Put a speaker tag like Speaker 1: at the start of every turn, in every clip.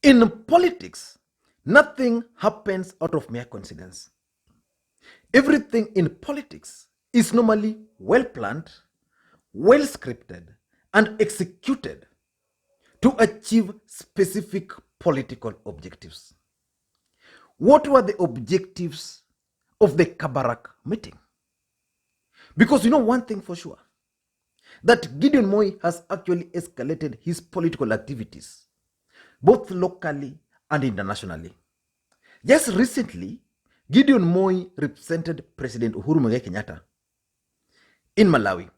Speaker 1: In politics, nothing happens out of mere coincidence. Everything in politics is normally well planned, well scripted, and executed to achieve specific political objectives. What were the objectives of the Kabarak meeting? Because you know one thing for sure, that Gideon Moi has actually escalated his political activities, both locally and internationally. Just recently, Gideon Moi represented President Uhuru Kenyatta in Malawi.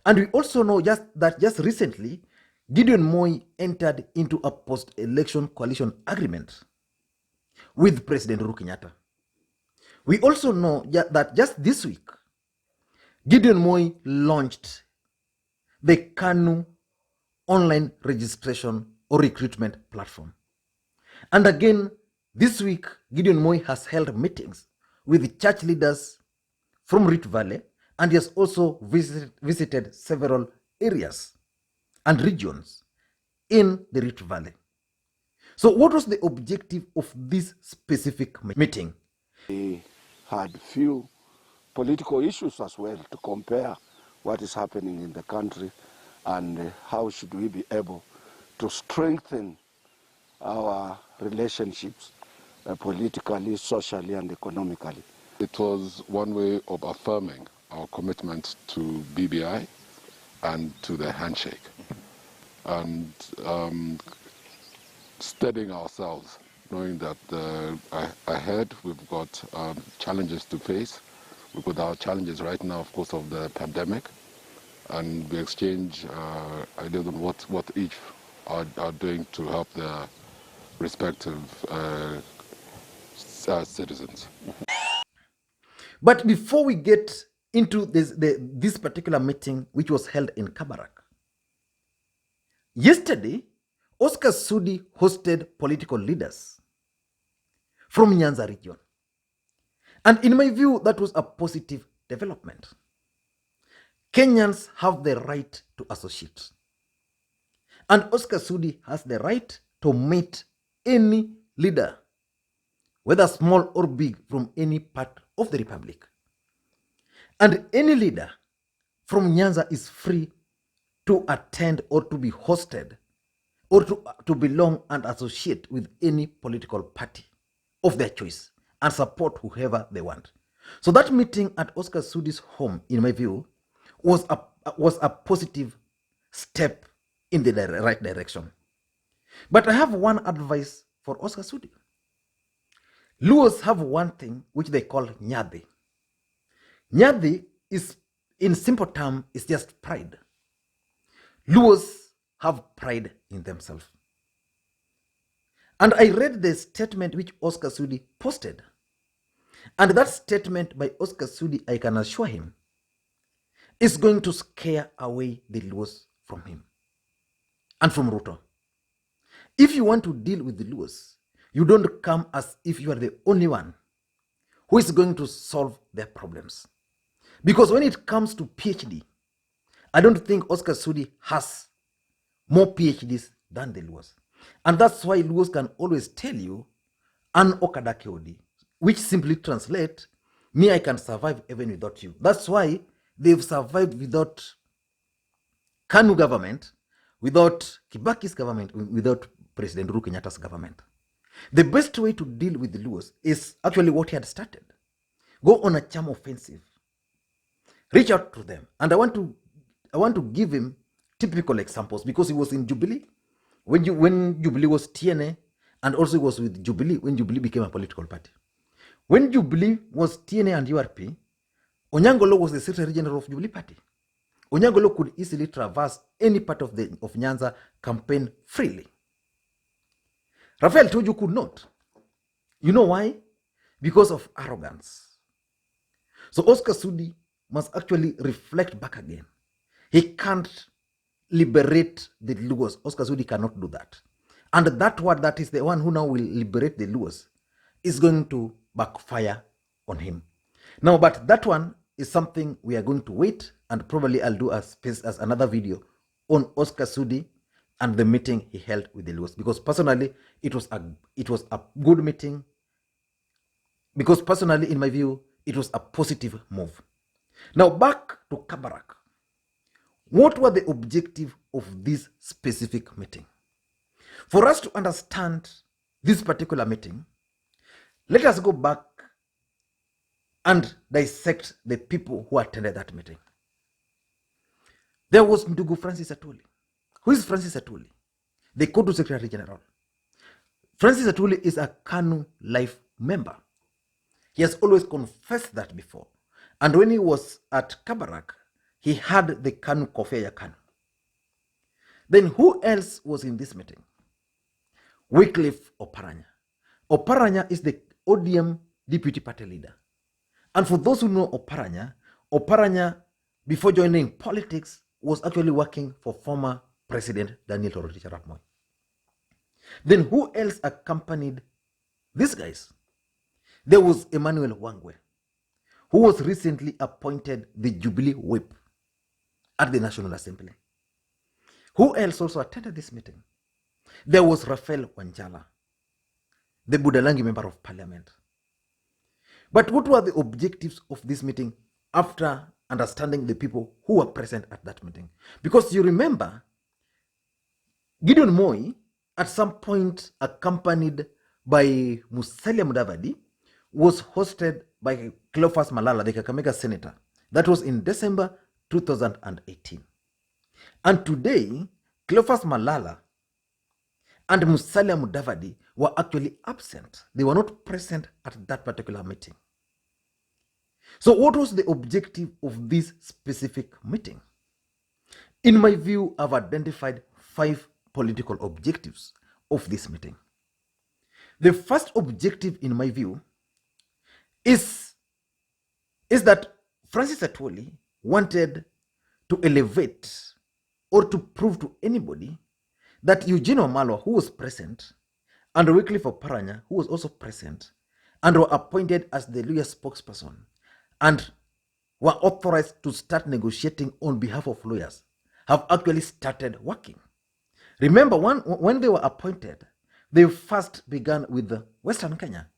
Speaker 1: And we also know that just recently, Gideon Moi entered into a post-election coalition agreement with President Uhuru Kenyatta. We also know that just this week, Gideon Moi launched the KANU online registration or recruitment platform. And again, this week, Gideon Moi has held meetings with church leaders from Rift Valley, and he has also visited several areas and regions in the Rift Valley. So what was the objective of this specific meeting?
Speaker 2: We had few political issues as well to compare what is happening in the country and how should we be able to strengthen our relationships politically, socially, and economically.
Speaker 3: It was one way of affirming our commitment to BBI and to the handshake, and steadying ourselves, knowing that ahead we've got challenges to face. We've got our challenges right now, of course, of the pandemic, and we exchange ideas on what each are doing to help their respective citizens.
Speaker 1: But before we get into this particular meeting, which was held in Kabarak, yesterday, Oscar Sudi hosted political leaders from Nyanza region. And in my view, that was a positive development. Kenyans have the right to associate. And Oscar Sudi has the right to meet any leader, whether small or big, from any part of the republic. And any leader from Nyanza is free to attend or to be hosted or to belong and associate with any political party of their choice and support whoever they want. So that meeting at Oscar Sudi's home, in my view, was a positive step in the right direction. But I have one advice for Oscar Sudi. Luos have one thing which they call nyadhi. Nyadhi is, in simple terms, is just pride. Luos have pride in themselves. And I read the statement which Oscar Sudi posted. And that statement by Oscar Sudi, I can assure him, is going to scare away the Luos from him and from Ruto. If you want to deal with the Luos, you don't come as if you are the only one who is going to solve their problems. Because when it comes to PhD, I don't think Oscar Sudi has more PhDs than the Luos. And that's why Luos can always tell you, an okada keodi, which simply translates, me, I can survive even without you. That's why they've survived without KANU government, without Kibaki's government, without President Uhuru Kenyatta's government. The best way to deal with the Luos is actually what he had started. Go on a charm offensive. Reach out to them. And I want to give him typical examples because he was in Jubilee when Jubilee was TNA, and also he was with Jubilee when Jubilee became a political party. When Jubilee was TNA and URP, Onyangolo was the Secretary General of Jubilee Party. Onyangolo could easily traverse any part of Nyanza campaign freely. Raphael Tuju could not. You know why? Because of arrogance. So Oscar Sudi must actually reflect back again. He can't liberate the Luos. Oscar Sudi cannot do that. And that word that is the one who now will liberate the Luos is going to backfire on him. Now, but that one is something we are going to wait, and probably I'll do as another video on Oscar Sudi and the meeting he held with the Luos, because personally it was a good meeting, because personally in my view it was a positive move. Now back to Kabarak. What were the objective of this specific meeting? For us to understand this particular meeting, let us go back and dissect the people who attended that meeting. There was Ndugu Francis Atwoli. Who is Francis Atwoli? The KANU Secretary General. Francis Atwoli is a KANU life member. He has always confessed that before. And when he was at Kabarak, he had the KANU Kofia KANU. Then who else was in this meeting? Wycliff Oparanya. Oparanya is the ODM deputy party leader. And for those who know Oparanya, Oparanya, before joining politics, was actually working for former President Daniel Toroitich arap Moi. Then who else accompanied these guys? There was Emmanuel Wangwe, who was recently appointed the Jubilee Whip at the National Assembly. Who else also attended this meeting? There was Raphael Wanjala, the Budalangi Member of Parliament. But what were the objectives of this meeting after understanding the people who were present at that meeting? Because you remember, Gideon Moi, at some point accompanied by Musalia Mudavadi, was hosted by Cleophas Malala, the Kakamega senator. That was in December 2018. And today, Cleophas Malala and Musalia Mudavadi were actually absent. They were not present at that particular meeting. So what was the objective of this specific meeting? In my view, I've identified 5 political objectives of this meeting. The first objective, in my view, is that Francis Atwoli wanted to elevate or to prove to anybody that Eugene Wamalwa, who was present, and Wycliff Oparanya, who was also present, and were appointed as the Luhya spokesperson, and were authorized to start negotiating on behalf of lawyers, have actually started working. Remember, when they were appointed, they first began with Western Kenya,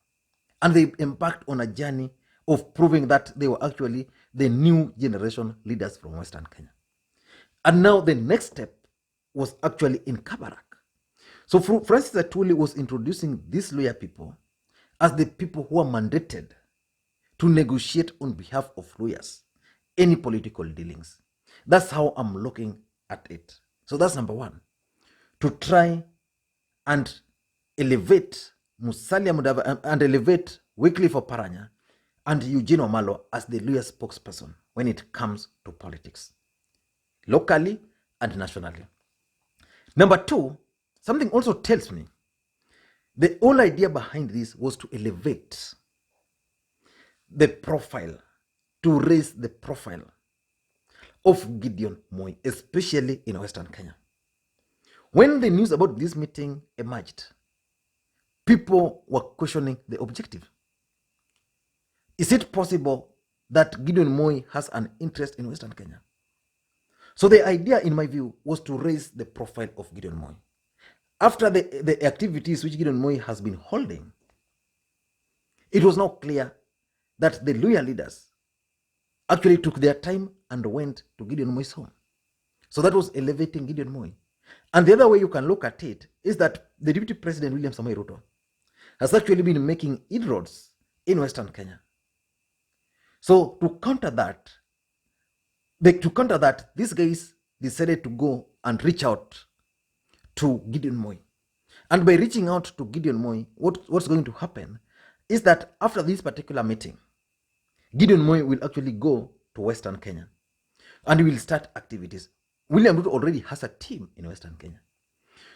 Speaker 1: and they embarked on a journey of proving that they were actually the new generation leaders from Western Kenya. And now the next step was actually in Kabarak. So Francis Atwoli was introducing these lawyer people as the people who are mandated to negotiate on behalf of lawyers any political dealings. That's how I'm looking at it. So that's number 1, to try and elevate Musalia Mudavadi and elevate Wycliff Oparanya and Eugene Wamalwa as the lawyer spokesperson when it comes to politics, locally and nationally. Number 2, something also tells me the whole idea behind this was to elevate the profile, to raise the profile of Gideon Moi, especially in Western Kenya. When the news about this meeting emerged, people were questioning the objective. Is it possible that Gideon Moi has an interest in Western Kenya? So the idea, in my view, was to raise the profile of Gideon Moi. After the activities which Gideon Moi has been holding, it was now clear that the Luhya leaders actually took their time and went to Gideon Moi's home. So that was elevating Gideon Moi. And the other way you can look at it is that the Deputy President William Samoei Ruto has actually been making inroads in Western Kenya. So to counter that, these guys decided to go and reach out to Gideon Moi. And by reaching out to Gideon Moi, what's going to happen is that after this particular meeting, Gideon Moi will actually go to Western Kenya and he will start activities. William Ruto already has a team in Western Kenya.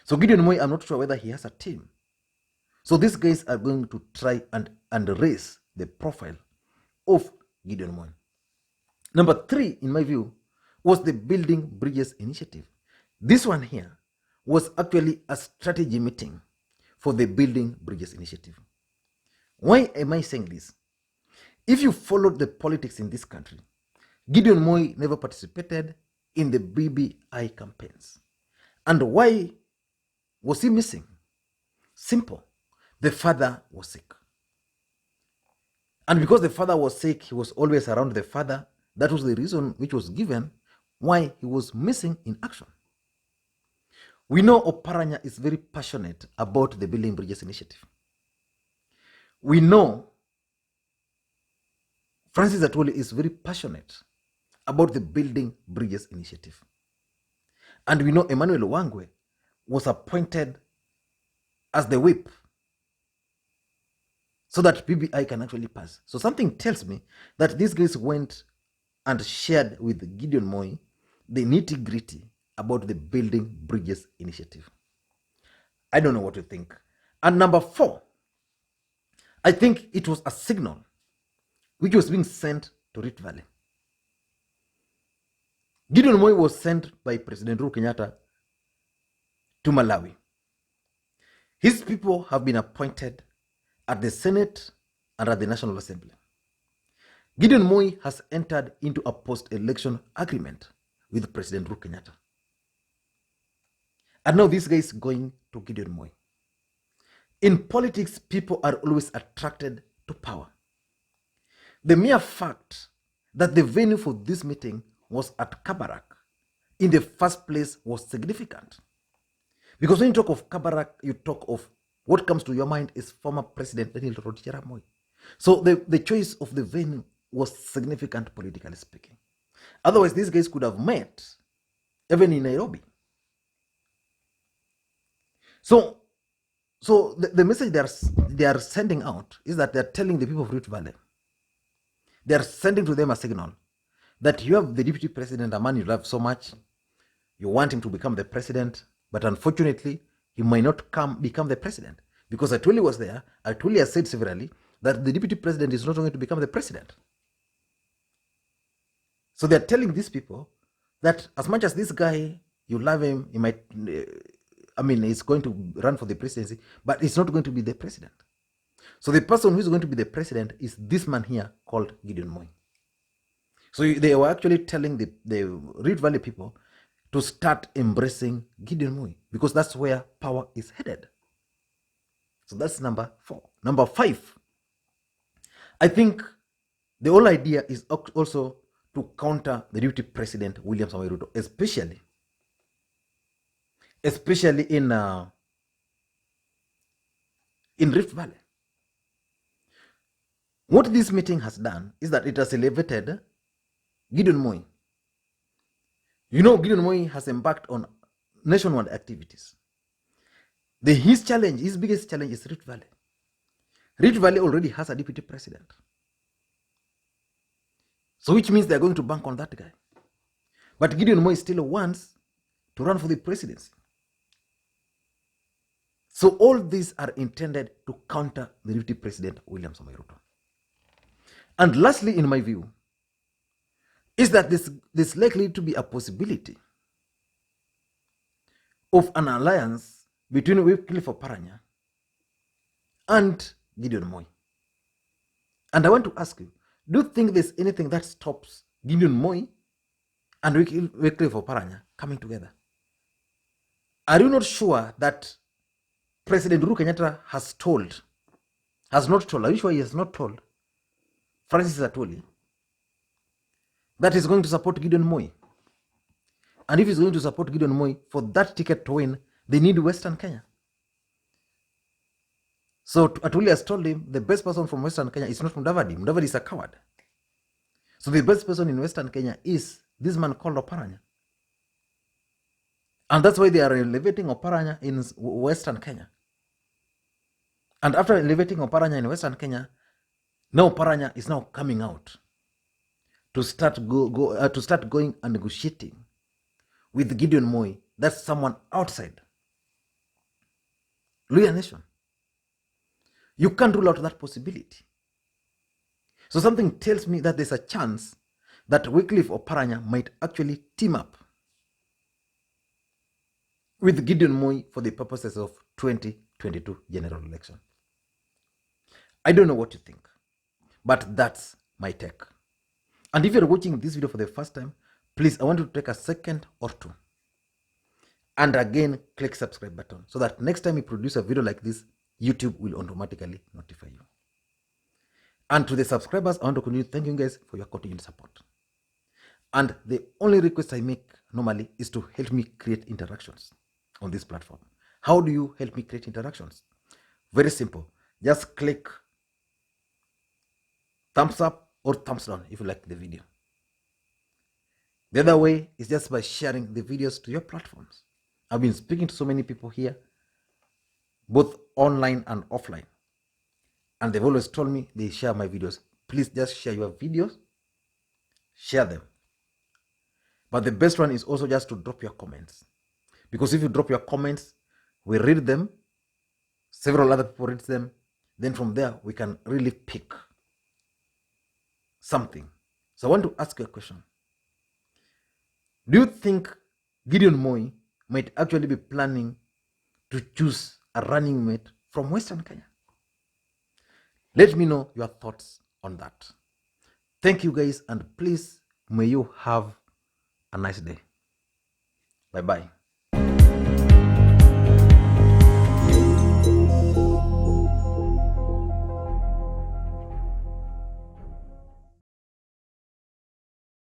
Speaker 1: So Gideon Moi, I'm not sure whether he has a team. So these guys are going to try and raise the profile of Gideon Moi. Number 3, in my view, was the Building Bridges Initiative. This one here was actually a strategy meeting for the Building Bridges Initiative. Why am I saying this? If you followed the politics in this country, Gideon Moi never participated in the BBI campaigns. And why was he missing? Simple. The father was sick. And because the father was sick, he was always around the father. That was the reason which was given why he was missing in action. We know Oparanya is very passionate about the Building Bridges initiative. We know Francis Atwoli is very passionate about the Building Bridges initiative. And we know Emmanuel Wangwe was appointed as the whip so that BBI can actually pass. So something tells me that these guys went and shared with Gideon Moi the nitty-gritty about the Building Bridges initiative. I don't know what to think. And number 4, I think it was a signal which was being sent to Rift Valley. Gideon Moi was sent by President Uhuru Kenyatta to Malawi. His people have been appointed at the Senate and at the National Assembly. Gideon Moi has entered into a post-election agreement with President Uhuru Kenyatta. And now this guy is going to Gideon Moi. In politics, people are always attracted to power. The mere fact that the venue for this meeting was at Kabarak in the first place was significant. Because when you talk of Kabarak, you talk of what comes to your mind is former President Daniel Arap Moi. So the choice of the venue was significant, politically speaking. Otherwise, these guys could have met even in Nairobi. So the message they are sending out is that they are telling the people of Rift Valley, they are sending to them a signal that you have the deputy president, a man you love so much, you want him to become the president, but unfortunately, he might not become the president. Because Atwoli was there, Atwoli has said severally that the deputy president is not going to become the president. So they're telling these people that as much as this guy, you love him, he might, he's going to run for the presidency, but he's not going to be the president. So the person who's going to be the president is this man here called Gideon Moi. So they were actually telling the Rift Valley people to start embracing Gideon Moi because that's where power is headed. So that's number 4. Number 5, I think the whole idea is also to counter the deputy president, William Samoei Ruto, especially in Rift Valley. What this meeting has done is that it has elevated Gideon Moi. You know, Gideon Moi has embarked on nationwide activities. His biggest challenge is Rift Valley. Rift Valley already has a deputy president. So which means they're going to bank on that guy. But Gideon Moi still wants to run for the presidency. So all these are intended to counter the deputy president, William Samoei Ruto. And lastly, in my view, is that there's likely to be a possibility of an alliance between Wycliff Oparanya and Gideon Moi. And I want to ask you, do you think there's anything that stops Gideon Moi and Wycliff Oparanya coming together? Are you not sure that President Uhuru Kenyatta are you sure he has not told Francis Atwoli that he's going to support Gideon Moi? And if he's going to support Gideon Moi, for that ticket to win, they need Western Kenya. So Atwoli has told him the best person from Western Kenya is not Mudavadi. Mudavadi is a coward. So the best person in Western Kenya is this man called Oparanya. And that's why they are elevating Oparanya in Western Kenya. And after elevating Oparanya in Western Kenya, now Oparanya is now coming out to start going and negotiating with Gideon Moi. That's someone outside Luhya Nation. You can't rule out that possibility. So something tells me that there's a chance that Wycliff Oparanya might actually team up with Gideon Moi for the purposes of 2022 general election. I don't know what you think, but that's my take. And if you're watching this video for the first time, please, I want you to take a second or two And again, click subscribe button so that next time we produce a video like this, YouTube will automatically notify you. And to the subscribers, I want to continue thanking you guys for your continued support. And the only request I make normally is to help me create interactions on this platform. How do you help me create interactions? Very simple. Just click thumbs up or thumbs down if you like the video. The other way is just by sharing the videos to your platforms. I've been speaking to so many people here, both online and offline. And they've always told me they share my videos. Please just share your videos, share them. But the best one is also just to drop your comments. Because if you drop your comments, we read them, several other people read them, then from there we can really pick something. So I want to ask you a question. Do you think Gideon Moi might actually be planning to choose a running mate from Western Kenya? Let me know your thoughts on that. Thank you guys, and please, may you have a nice day. Bye-bye.